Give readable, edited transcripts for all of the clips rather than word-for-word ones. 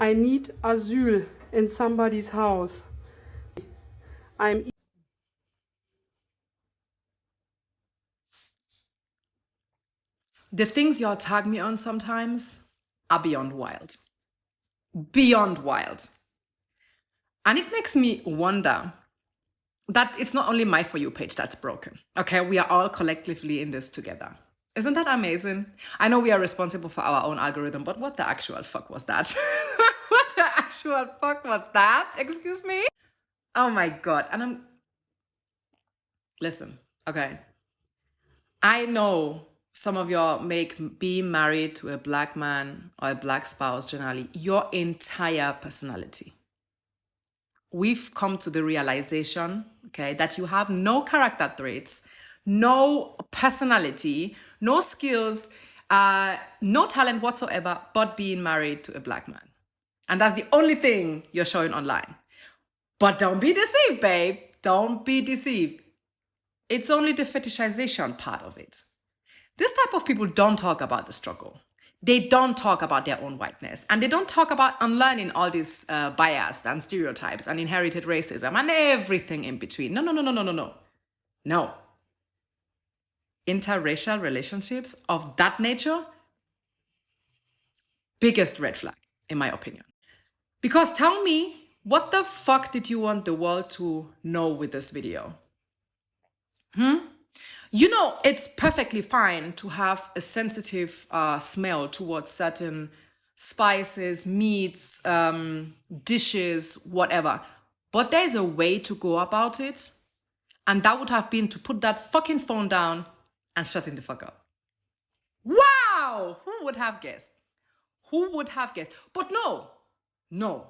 I need asyl in somebody's house. I'm The things y'all tag me on sometimes are beyond wild. Beyond wild. And it makes me wonder that it's not only my For You page that's broken. Okay, we are all collectively in this together. Isn't that amazing? I know we are responsible for our own algorithm, but what the actual fuck was that? What the actual fuck was that? Excuse me? Oh my God. Listen, okay. I know some of y'all make being married to a black man or a black spouse generally your entire personality. We've come to the realization, okay, that you have no character traits, no personality, no skills, no talent whatsoever, but being married to a black man. And that's the only thing you're showing online. But don't be deceived, babe. Don't be deceived. It's only the fetishization part of it. This type of people don't talk about the struggle. They don't talk about their own whiteness. And they don't talk about unlearning all these bias and stereotypes and inherited racism and everything in between. No, no, no, no, no, no, no. No. Interracial relationships of that nature, biggest red flag, in my opinion. Because tell me, what the fuck did you want the world to know with this video? You know, it's perfectly fine to have a sensitive smell towards certain spices, meats, dishes, whatever. But there's a way to go about it. And that would have been to put that fucking phone down and shutting the fuck up. Wow! Who would have guessed? Who would have guessed? But no.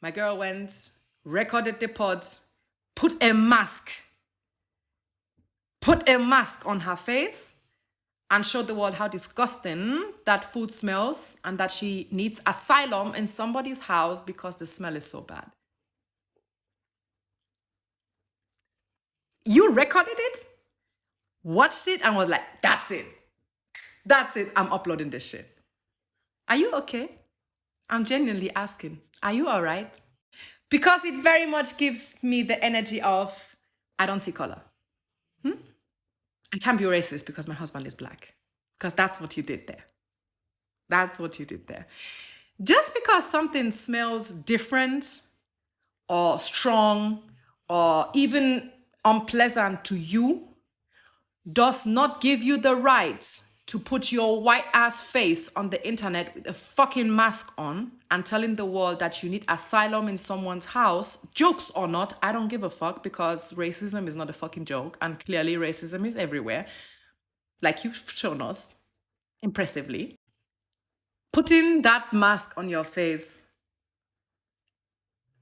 My girl went, recorded the pod, put a mask on her face and showed the world how disgusting that food smells and that she needs asylum in somebody's house because the smell is so bad. You recorded it, watched it, and was like, that's it. I'm uploading this shit. Are you okay? I'm genuinely asking, are you all right? Because it very much gives me the energy of, I don't see color. I can't be racist because my husband is black. Because that's what you did there. That's what you did there. Just because something smells different or strong or even unpleasant to you does not give you the right to put your white ass face on the internet with a fucking mask on and telling the world that you need asylum in someone's house. Jokes or not, I don't give a fuck because racism is not a fucking joke and clearly racism is everywhere. Like you've shown us impressively. Putting that mask on your face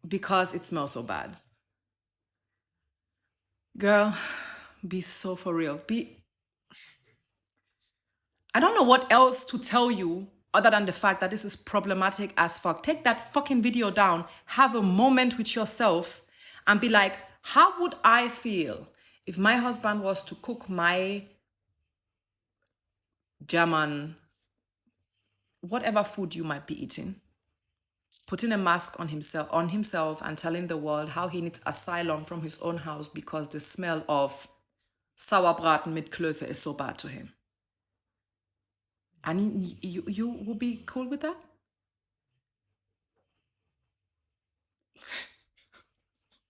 because it smells so bad. Girl, be so for real. I don't know what else to tell you other than the fact that this is problematic as fuck. Take that fucking video down, have a moment with yourself and be like, how would I feel if my husband was to cook my German, whatever food you might be eating, putting a mask on himself and telling the world how he needs asylum from his own house because the smell of Sauerbraten mit Klöße is so bad to him. And you will be cool with that?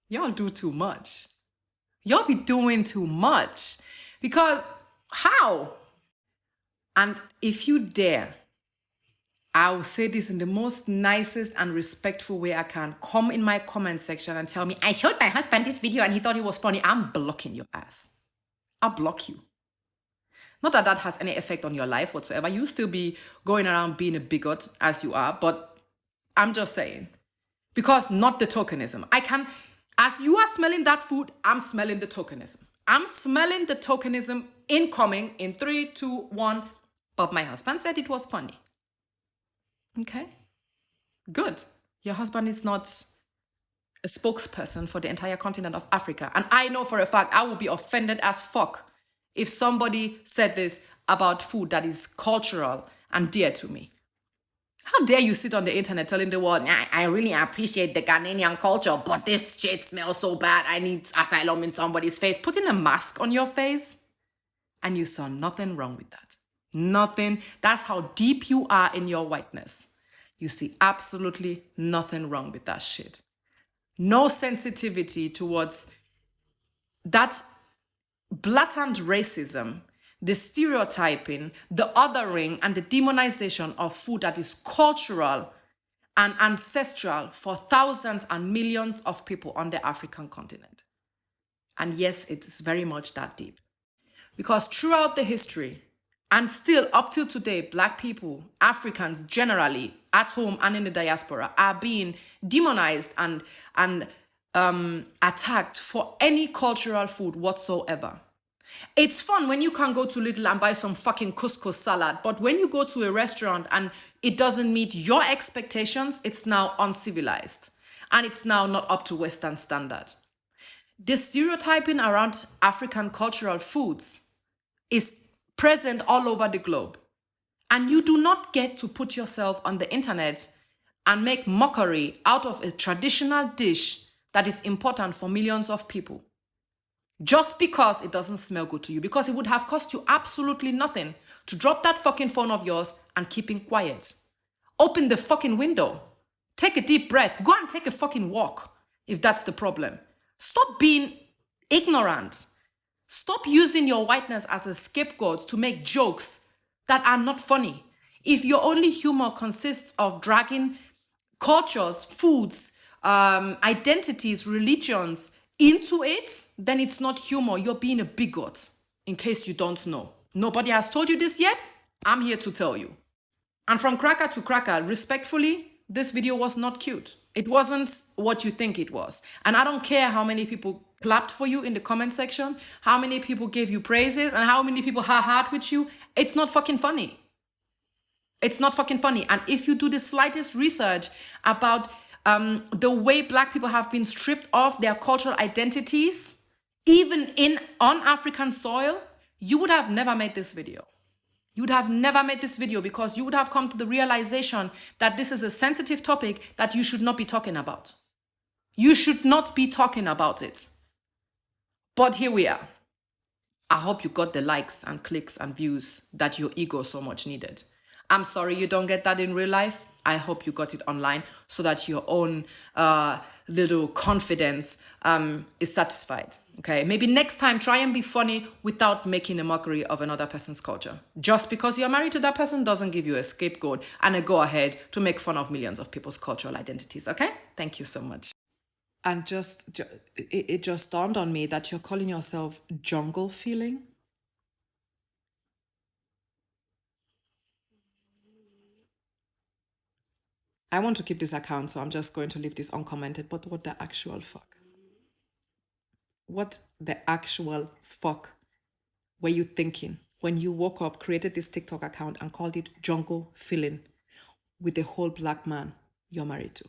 Y'all do too much. Y'all be doing too much. Because how? And if you dare, I will say this in the most nicest and respectful way I can. Come in my comment section and tell me, I showed my husband this video and he thought it was funny. I'm blocking your ass. I'll block you. Not that that has any effect on your life whatsoever. You still be going around being a bigot as you are, but I'm just saying. Because not the tokenism. As you are smelling that food, I'm smelling the tokenism. I'm smelling the tokenism incoming in 3, 2, 1. But my husband said it was funny. Okay? Good. Your husband is not a spokesperson for the entire continent of Africa. And I know for a fact I will be offended as fuck if somebody said this about food that is cultural and dear to me. How dare you sit on the internet telling the world, "Nah, I really appreciate the Ghanaian culture, but this shit smells so bad. I need asylum in somebody's face." Putting a mask on your face, and you saw nothing wrong with that. Nothing. That's how deep you are in your whiteness. You see absolutely nothing wrong with that shit. No sensitivity towards that blatant racism, the stereotyping, the othering, and the demonization of food that is cultural and ancestral for thousands and millions of people on the African continent. And yes, it is very much that deep. Because throughout the history, and still up till today, Black people, Africans generally, at home and in the diaspora, are being demonized and attacked for any cultural food whatsoever. It's fun when you can go to Lidl and buy some fucking couscous salad, but when you go to a restaurant and it doesn't meet your expectations, it's now uncivilized and it's now not up to Western standard. The stereotyping around African cultural foods is present all over the globe. And you do not get to put yourself on the internet and make mockery out of a traditional dish that is important for millions of people. Just because it doesn't smell good to you. Because it would have cost you absolutely nothing to drop that fucking phone of yours and keeping quiet. Open the fucking window. Take a deep breath. Go and take a fucking walk if that's the problem. Stop being ignorant. Stop using your whiteness as a scapegoat to make jokes that are not funny. If your only humor consists of dragging cultures, foods, identities, religions into it, then it's not humor. You're being a bigot, in case you don't know. Nobody has told you this yet. I'm here to tell you. And from cracker to cracker, respectfully, this video was not cute. It wasn't what you think it was. And I don't care how many people clapped for you in the comment section, how many people gave you praises, and how many people ha-ha with you. It's not fucking funny. It's not fucking funny. And if you do the slightest research about the way Black people have been stripped of their cultural identities, even on African soil, you would have never made this video. You would have never made this video because you would have come to the realization that this is a sensitive topic that you should not be talking about. You should not be talking about it. But here we are. I hope you got the likes and clicks and views that your ego so much needed. I'm sorry you don't get that in real life. I hope you got it online so that your own little confidence is satisfied. Okay, maybe next time try and be funny without making a mockery of another person's culture. Just because you're married to that person doesn't give you a scapegoat and a go-ahead to make fun of millions of people's cultural identities. Okay, thank you so much. And it just dawned on me that you're calling yourself jungle feeling. I want to keep this account, so I'm just going to leave this uncommented. But what the actual fuck? What the actual fuck were you thinking when you woke up, created this TikTok account and called it jungle feeling with the whole Black man you're married to?